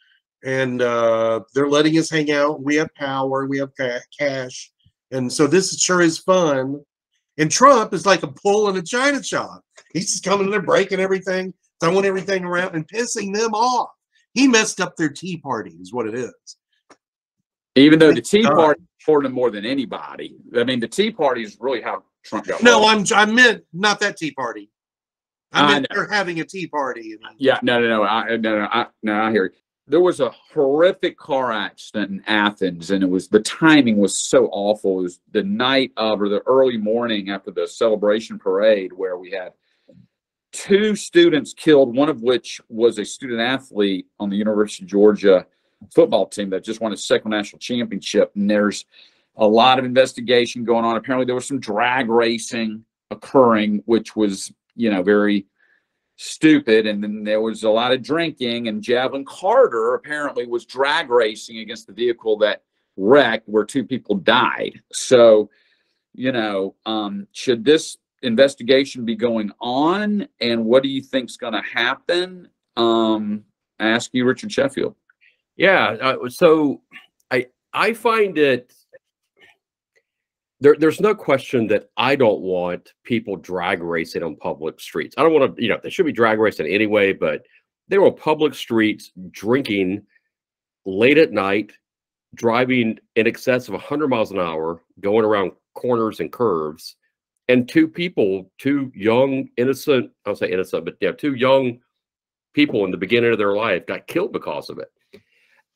and they're letting us hang out. We have power. We have cash. And so this sure is fun. And Trump is like a bull in a china shop. He's just coming in there, breaking everything, throwing everything around, and pissing them off. He messed up their Tea Party, is what it is. Even though the Tea Party supported him more than anybody. I mean, the Tea Party is really how Trump got. No, I meant not that Tea Party. I meant they're having a Tea Party. Yeah, no. I hear you. there was a horrific car accident in Athens, and the timing was so awful. It was the night of, or the early morning after the celebration parade, where we had 2 students killed, one of which was a student athlete on the University of Georgia football team that just won its 2nd national championship. And there's a lot of investigation going on. Apparently there was some drag racing occurring, which was, very stupid. And then there was a lot of drinking, and Javelin Carter apparently was drag racing against the vehicle that wrecked, where 2 people died. So, should this investigation be going on, and what do you think is going to happen? I ask you, Richard Sheffield. Yeah, so I find it, there's no question that I don't want people drag racing on public streets. I don't want to, they should be drag racing anyway, but they were on public streets drinking late at night, driving in excess of 100 miles an hour, going around corners and curves. And 2 young, innocent, I'll say innocent, but 2 young people in the beginning of their life got killed because of it.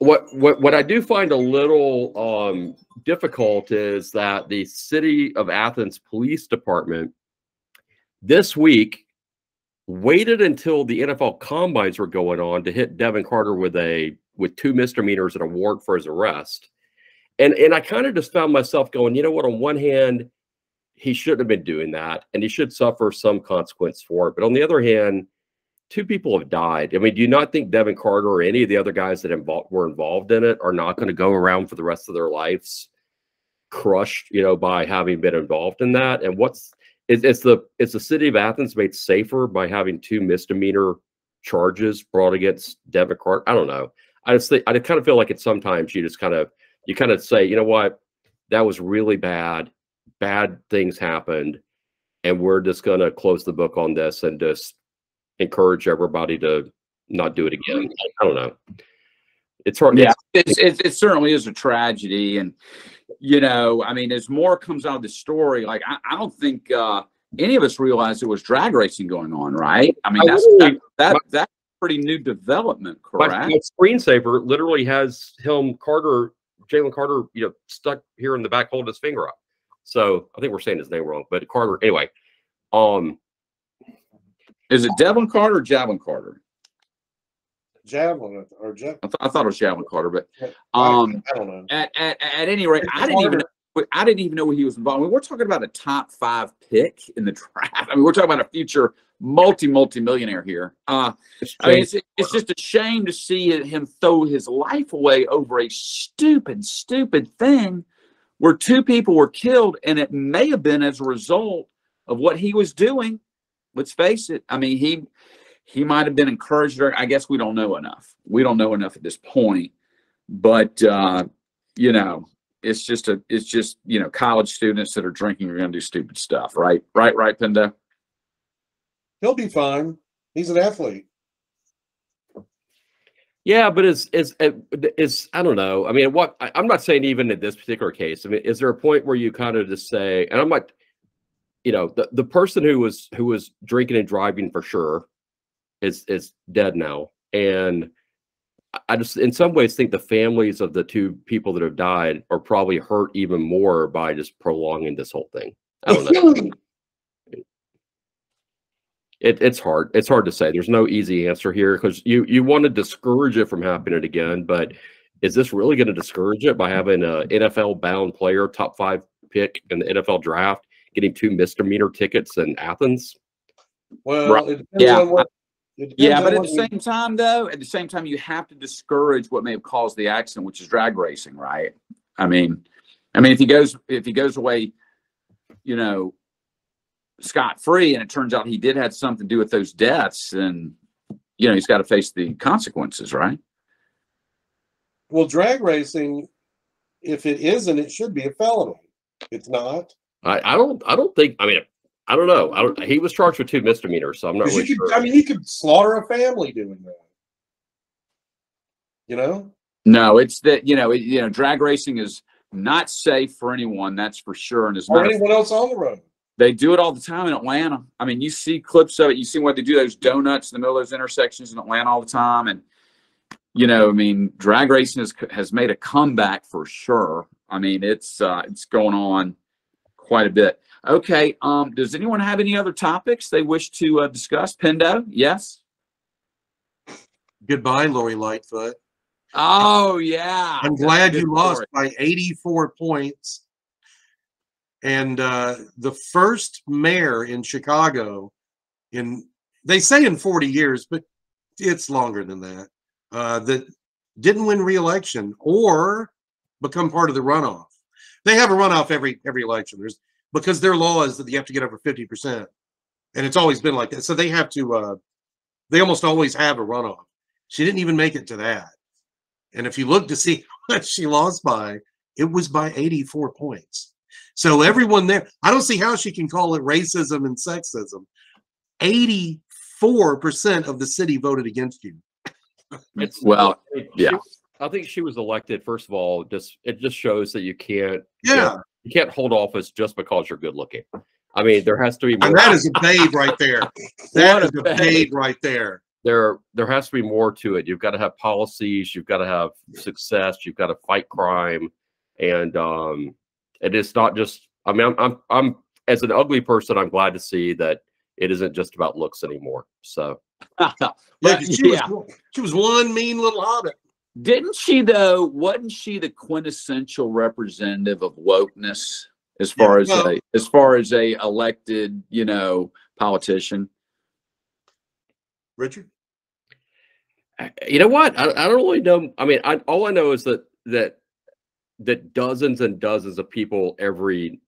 What I do find a little difficult is that the City of Athens Police Department this week waited until the NFL combines were going on to hit Devin Carter with 2 misdemeanors and a warrant for his arrest. And I kind of just found myself going, you know what, on one hand, he shouldn't have been doing that, and he should suffer some consequence for it. But on the other hand, 2 people have died. I mean, do you not think Devin Carter or any of the other guys that were involved in it are not going to go around for the rest of their lives crushed, by having been involved in that? And is the City of Athens made safer by having 2 misdemeanor charges brought against Devin Carter? I don't know. I kind of feel like sometimes you kind of say, you know what, that was really bad. Bad things happened, and we're just going to close the book on this and just encourage everybody to not do it again. I don't know. It's hard. Yeah, it certainly is a tragedy. And, as more comes out of the story, like, I don't think any of us realized there was drag racing going on, right? I mean, that's a pretty new development, correct? My screensaver literally has Jalen Carter, stuck here in the back holding his finger up. So I think we're saying his name wrong, but Carter, anyway. Is it Devin Carter or Javelin Carter? Javelin or I thought it was Javelin Carter, but I don't know. At any rate, I didn't even know he was involved. I mean, we're talking about a top 5 pick in the draft. I mean, we're talking about a future multi-millionaire here. It's just a shame to see him throw his life away over a stupid thing where 2 people were killed, and it may have been as a result of what he was doing. Let's face it. I mean, he might have been encouraged. I guess we don't know enough. We don't know enough at this point. But it's just college students that are drinking are going to do stupid stuff, right? Right, Pindo? He'll be fine. He's an athlete. Yeah, but it's I don't know. I mean, I'm not saying even in this particular case. I mean, is there a point where you kind of just say, and I'm not, the person who was drinking and driving for sure is dead now, and I just in some ways think the families of the 2 people that have died are probably hurt even more by just prolonging this whole thing. I don't know. It's hard. It's hard to say. There's no easy answer here because you want to discourage it from happening again, but is this really going to discourage it by having an NFL bound player, top 5 pick in the NFL draft, getting 2 misdemeanor tickets in Athens? Well, right. It depends on what. Yeah, but at the same time, you have to discourage what may have caused the accident, which is drag racing, right? I mean, if he goes away, scot-free, and it turns out he did have something to do with those deaths, and he's got to face the consequences, right? Well, drag racing, if it isn't, it should be a felony. It's not. I don't think. I mean, I don't know. He was charged with 2 misdemeanors, so I'm not really sure. I mean, you could slaughter a family doing that. No, it's that drag racing is not safe for anyone. That's for sure, and it's or not anyone else on the road. They do it all the time in Atlanta. I mean, you see clips of it. You see what they do, those donuts in the middle of those intersections in Atlanta all the time. And you know, I mean, drag racing has made a comeback for sure. I mean, it's going on quite a bit. Okay. Does anyone have any other topics they wish to discuss? Pendo? Yes. Goodbye, Lori Lightfoot. Oh yeah. I'm That's glad a good you lost story. by 84 points. And the first mayor in Chicago they say in 40 years, but it's longer than that, that didn't win re-election or become part of the runoff. They have a runoff every election. Because their law is that you have to get over 50%. And it's always been like that. So they have to, they almost always have a runoff. She didn't even make it to that. And if you look to see what she lost by, it was by 84 points. So everyone there, I don't see how she can call it racism and sexism. 84% of the city voted against you. It's Well, yeah. I think she was elected. First of all, it just shows that you can't. Yeah. You can't hold office just because you're good looking. I mean, there has to be more. And that is a babe right there. That What is a a babe. babe right there. There has to be more to it. You've got to have policies. You've got to have success. You've got to fight crime, and it is not just. I mean, I'm as an ugly person, I'm glad to see that it isn't just about looks anymore. So Yeah, 'cause she was one mean little hobbit. Didn't she though? Wasn't she the quintessential representative of wokeness as far as a elected, you know, politician? Richard? you know what? I don't really know. I mean, all I know is that dozens and dozens of people every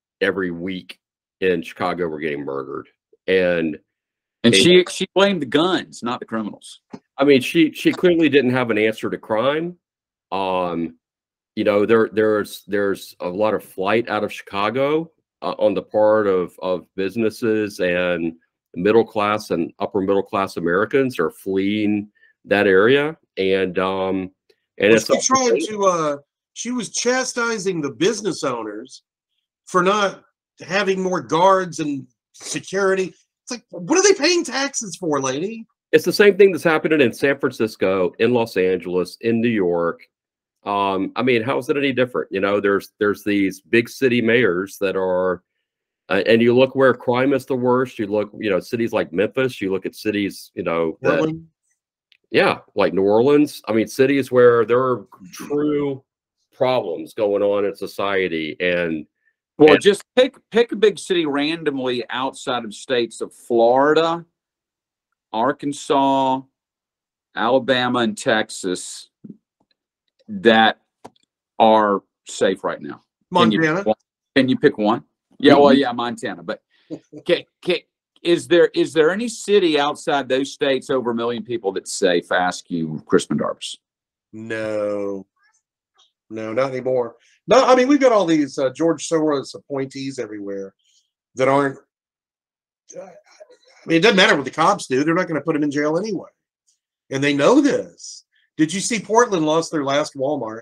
week in Chicago were getting murdered, and she blamed the guns, not the criminals. I mean, she clearly didn't have an answer to crime. You know, there's a lot of flight out of Chicago on the part of businesses, and middle class and upper middle class Americans are fleeing that area. And she was chastising the business owners for not having more guards and security. It's like, what are they paying taxes for, lady? It's the same thing that's happening in San Francisco, in Los Angeles, in New York. I mean, how is it any different? You know, there's these big city mayors that are, and you look where crime is the worst. You look, you know, cities like Memphis. You look at cities, you know, like New Orleans. I mean, cities where there are true problems going on in society. And just pick a big city randomly outside of states of Florida, Arkansas, Alabama, and Texas that are safe right now. Montana. Can you pick one? Yeah, well, yeah, Montana. But is there any city outside those states over 1 million people that's safe? Ask you, Chris Pendarvis. No, not anymore. No, I mean, we've got all these George Soros appointees everywhere that aren't. I mean, it doesn't matter what the cops do; they're not going to put them in jail anyway, and they know this. Did you see Portland lost their last Walmart?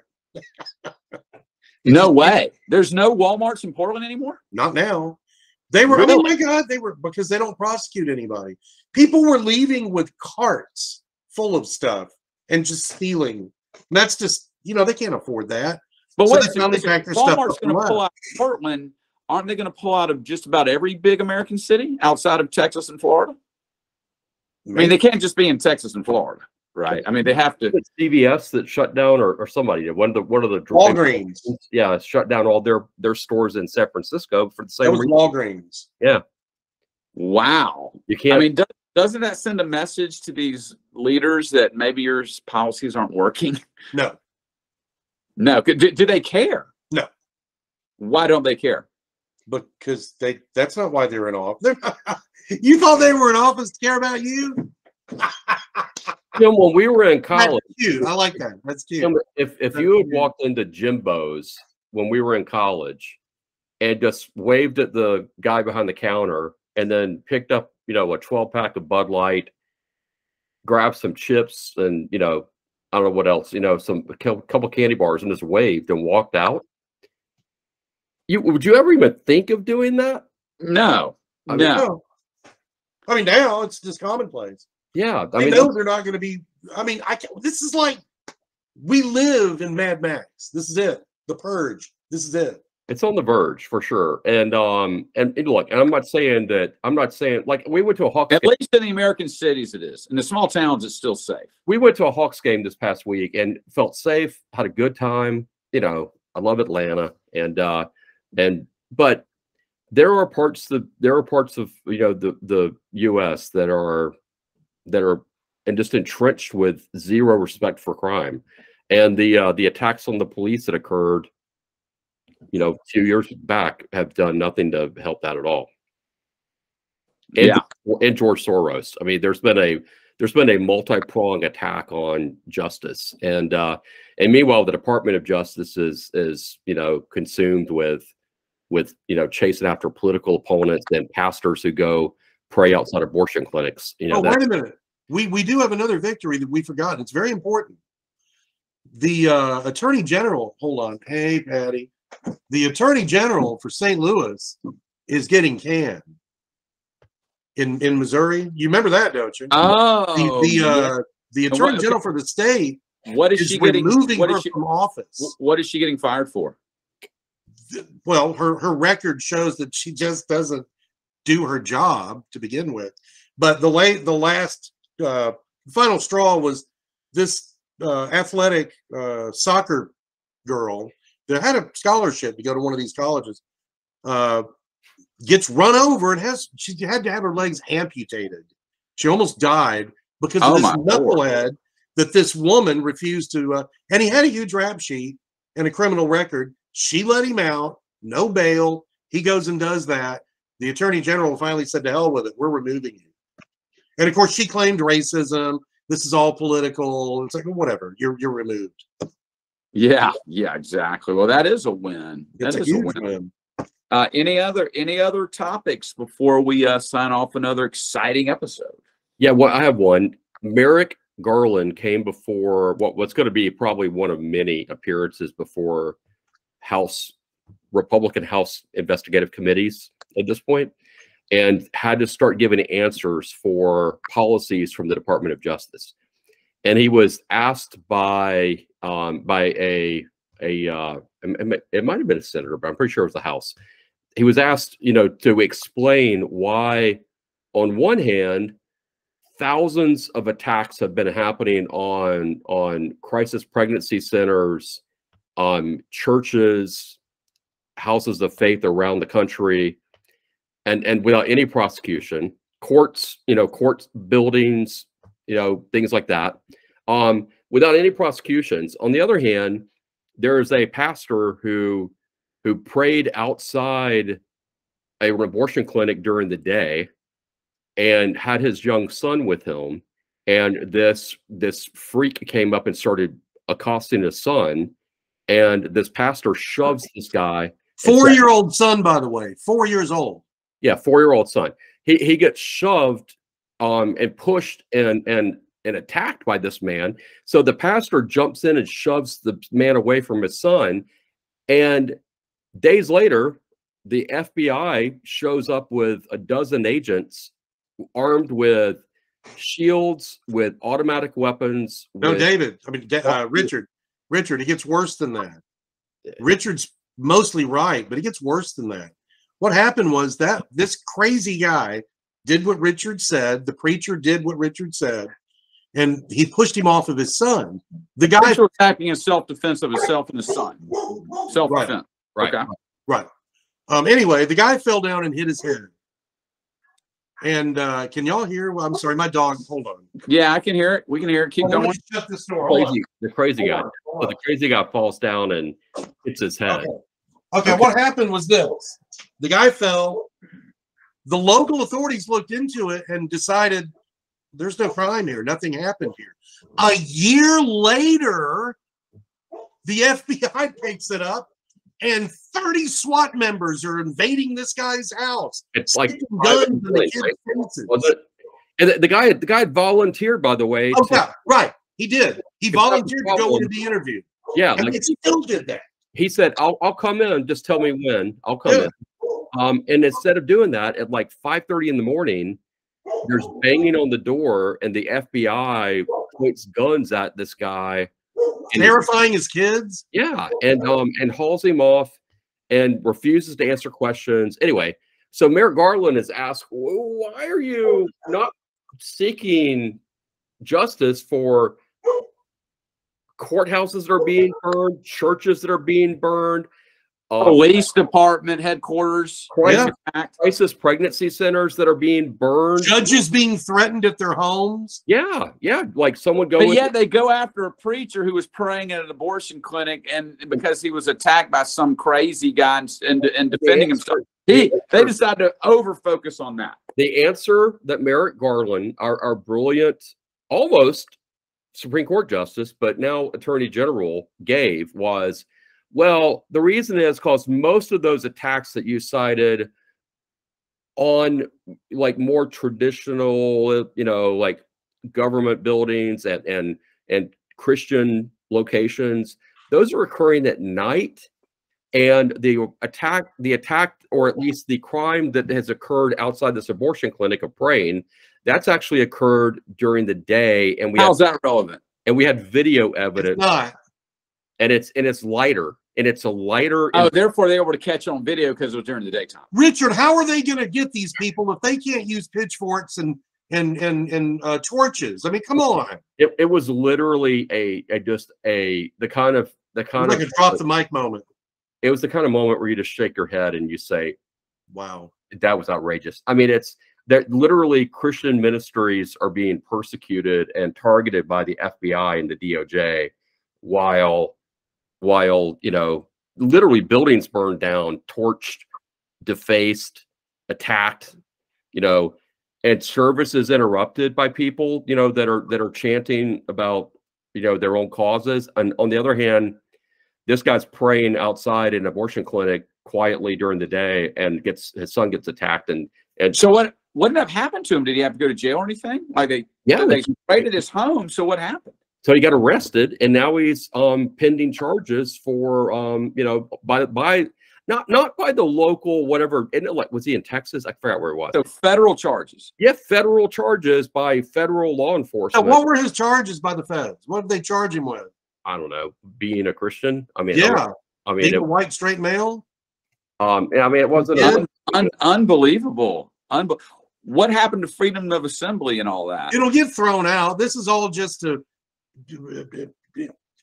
No way. There's no Walmarts in Portland anymore? Not now. They were, Really? oh my God, they were, because they don't prosecute anybody. People were leaving with carts full of stuff and just stealing. And that's just, you know, they can't afford that. But So what they if finally packed their stuff Walmart's up going and to pull left. out of Portland? Aren't they going to pull out of just about every big American city outside of Texas and Florida? I mean, they can't just be in Texas and Florida, right? I mean, they have to. it's CVS that shut down, or somebody, one of the Walgreens. yeah, shut down all their stores in San Francisco for the That same was reason. Walgreens. Yeah, Wow. you can't. I mean, doesn't that send a message to these leaders that maybe your policies aren't working? No, No. Do they care? No. Why don't they care? because that's not why they're in office. You thought they were in office to care about you? When we were in college, That's cute. I like that. That's cute. if you had walked into Jimbo's when we were in college and just waved at the guy behind the counter and then picked up, you know, a 12-pack of Bud Light, grabbed some chips and, you know, I don't know what else, you know, a couple candy bars, and just waved and walked out, would you ever even think of doing that? No. I mean, No. I mean, now it's just commonplace. Yeah, I They mean, know they're not going to be. I mean, this is like We live in Mad Max. This is it. The Purge. This is it. It's on the verge for sure. And look, and I'm not saying like we went to a Hawks At game. least in the American cities, it is. In the small towns, it's still safe. We went to a Hawks game this past week and felt safe, had a good time. You know, I love Atlanta, but there are parts of you know the U.S. that are and just entrenched with zero respect for crime, and the attacks on the police that occurred, you know, 2 years back have done nothing to help that at all. And, and George Soros. I mean, there's been a multi-pronged attack on justice, and meanwhile, the Department of Justice is you know consumed with you know chasing after political opponents and pastors who go pray outside abortion clinics. You know, wait a minute. We do have another victory that we forgot. It's very important. The Attorney General. Hold on. Hey, Patty. The Attorney General for St. Louis is getting canned in Missouri. You remember that, don't you? Oh, the Attorney General for the state. What is she getting? Removing her from office. What is she getting fired for? Well, her record shows that she just doesn't do her job to begin with. But the last final straw was this athletic soccer girl that had a scholarship to go to one of these colleges, gets run over and she had to have her legs amputated. She almost died because of this knucklehead that this woman refused to, and he had a huge rap sheet and a criminal record. She let him out, no bail. He goes and does that. The Attorney General finally said, to hell with it, we're removing you. And of course, she claimed racism. This is all political. It's like, well, whatever, you're removed. Yeah, exactly. Well, that is a win. It's a huge win. Any other topics before we sign off another exciting episode? Yeah, well, I have one. Merrick Garland came before what's going to be probably one of many appearances before Republican House investigative committees at this point, and had to start giving answers for policies from the Department of Justice. And he was asked by it might have been a senator, but I'm pretty sure it was the House. He was asked, you know, to explain why, on one hand, thousands of attacks have been happening on crisis pregnancy centers, on churches, houses of faith around the country, and without any prosecution, courts buildings, you know, things like that, without any prosecutions. On the other hand, there is a pastor who prayed outside an abortion clinic during the day and had his young son with him, and this freak came up and started accosting his son, and this pastor shoves this guy. 4-year-old son, by the way, 4 years old. Yeah, 4-year-old son. He gets shoved and pushed and attacked by this man. So the pastor jumps in and shoves the man away from his son. And days later, the FBI shows up with a dozen agents armed with shields, with automatic weapons. No, David. I mean, Richard, it gets worse than that. Richard's mostly right, but it gets worse than that. What happened was that this crazy guy did what Richard said. The preacher did what Richard said, and he pushed him off of his son. The guy was attacking in self-defense of himself and his son. Self-defense. Right. Okay. Right. Anyway, the guy fell down and hit his head. And can y'all hear? Well, I'm sorry, my dog. Hold on. Yeah, I can hear it. We can hear it. Keep going. Shut this door. Hold on. The crazy guy. So the crazy guy falls down and hits his head. Okay, what happened was this. The guy fell. The local authorities looked into it and decided there's no crime here. Nothing happened here. A year later, the FBI picks it up, and 30 SWAT members are invading this guy's house. It's like guns in the kids' faces. Was it? And the guy volunteered, by the way. Oh, yeah, right. He did. He volunteered to go into the interview. Yeah, and he still did that. He said, I'll come in. Just tell me when. I'll come in. And instead of doing that, at like 5:30 in the morning, there's banging on the door, and the FBI points guns at this guy terrifying his kids. Yeah, and hauls him off and refuses to answer questions. Anyway, so Merrick Garland is asked, why are you not seeking justice for courthouses that are being burned, churches that are being burned, Police department headquarters, crisis pregnancy centers that are being burned, judges being threatened at their homes. Yeah, like someone But going. yet they go after a preacher who was praying at an abortion clinic, and because he was attacked by some crazy guy and defending himself, they decided to over focus on that. The answer that Merrick Garland, our brilliant, almost Supreme Court justice, but now Attorney General, gave was, well, the reason is because most of those attacks that you cited on like more traditional, like government buildings and Christian locations, those are occurring at night. And the attack, or at least the crime that has occurred outside this abortion clinic of praying, that's actually occurred during the day. And how's that relevant? And we had video evidence. It's not. And it's lighter, and it's a lighter. Oh, therefore they were able to catch it on video because it was during the daytime. Richard, how are they going to get these people if they can't use pitchforks and torches? I mean, come on. It was literally the kind of like a drop the mic moment. It was the kind of moment where you just shake your head and you say, "Wow, that was outrageous." I mean, it's that literally Christian ministries are being persecuted and targeted by the FBI and the DOJ, while literally buildings burned down, torched, defaced, attacked, and services interrupted by people, that are chanting about, their own causes. And on the other hand, this guy's praying outside an abortion clinic quietly during the day, and his son gets attacked. And so what ended up happening to him? Did he have to go to jail or anything? Like they raided his home. So what happened? So he got arrested, and now he's pending charges for by not by the local whatever. Was he in Texas? I forgot where he was. So federal charges. Yeah, federal charges by federal law enforcement. Now, what were his charges by the feds? What did they charge him with? I don't know. Being a Christian. I mean, yeah. Being a white straight male. It wasn't unbelievable. What happened to freedom of assembly and all that? It'll get thrown out. This is all just to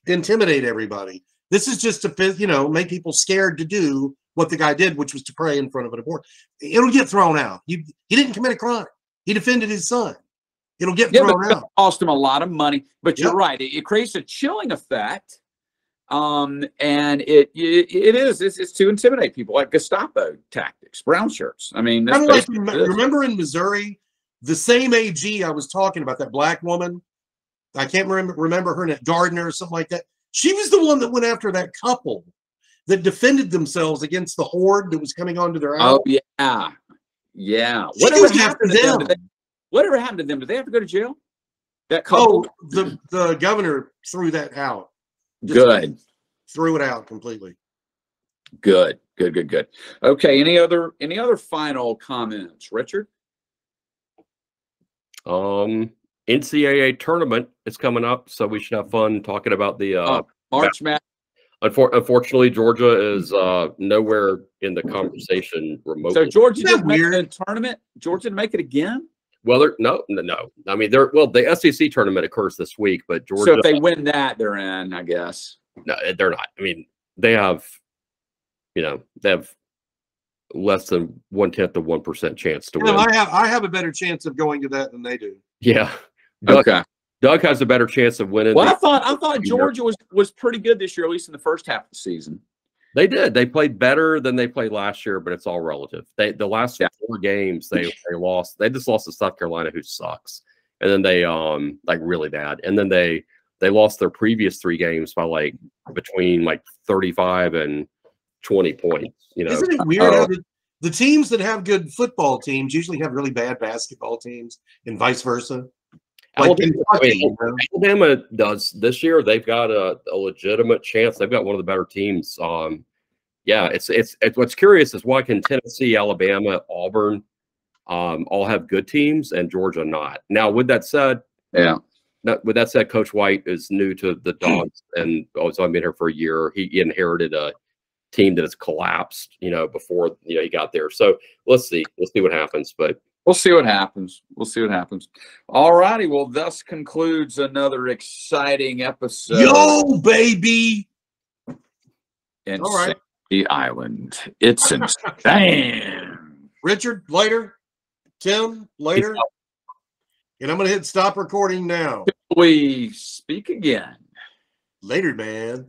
intimidate everybody. This is just to make people scared to do what the guy did, which was to pray in front of an abortion. It'll get thrown out. He didn't commit a crime. He defended his son. It'll get thrown out. It cost him a lot of money. But you're right. It creates a chilling effect. And it's to intimidate people, like Gestapo tactics, brown shirts. I mean, remember in Missouri, the same AG I was talking about, that black woman, I can't remember her name, Gardner or something like that. She was the one that went after that couple that defended themselves against the horde that was coming onto their house. Oh yeah. Whatever happened to them? Whatever happened to them? Did they have to go to jail? That couple? Oh, the governor threw that out. Good. Threw it out completely. Good. Okay. Any other final comments, Richard? NCAA tournament is coming up, so we should have fun talking about the March Madness. Unfortunately, Georgia is nowhere in the conversation remotely. So Georgia didn't make the tournament. Georgia didn't make it again. Well, no. I mean, the SEC tournament occurs this week, but Georgia. So if they win that, they're in, I guess. No, they're not. I mean, they have less than 1/10 of 1% chance to win. I have a better chance of going to that than they do. Yeah. Doug has a better chance of winning. Well, I thought Georgia was pretty good this year, at least in the first half of the season. They did. They played better than they played last year, but it's all relative. The last 4 games they lost. They just lost to South Carolina, who sucks, and then they really bad, and then they lost their previous 3 games by between 35 and 20 points. Isn't it weird how the teams that have good football teams usually have really bad basketball teams, and vice versa? Alabama does this year. They've got a legitimate chance. They've got one of the better teams. It's what's curious is why can Tennessee, Alabama, Auburn all have good teams and Georgia not? Now, with that said, with that said, Coach White is new to the Dogs, and also I've been here for a year. He inherited a team that has collapsed, before he got there. So let's see what happens. But we'll see what happens. All righty. Well, thus concludes another exciting episode. Yo, baby. In All right. Sandy Island. It's insane. Richard, later. Tim, later. And I'm going to hit stop recording now. We speak again. Later, man.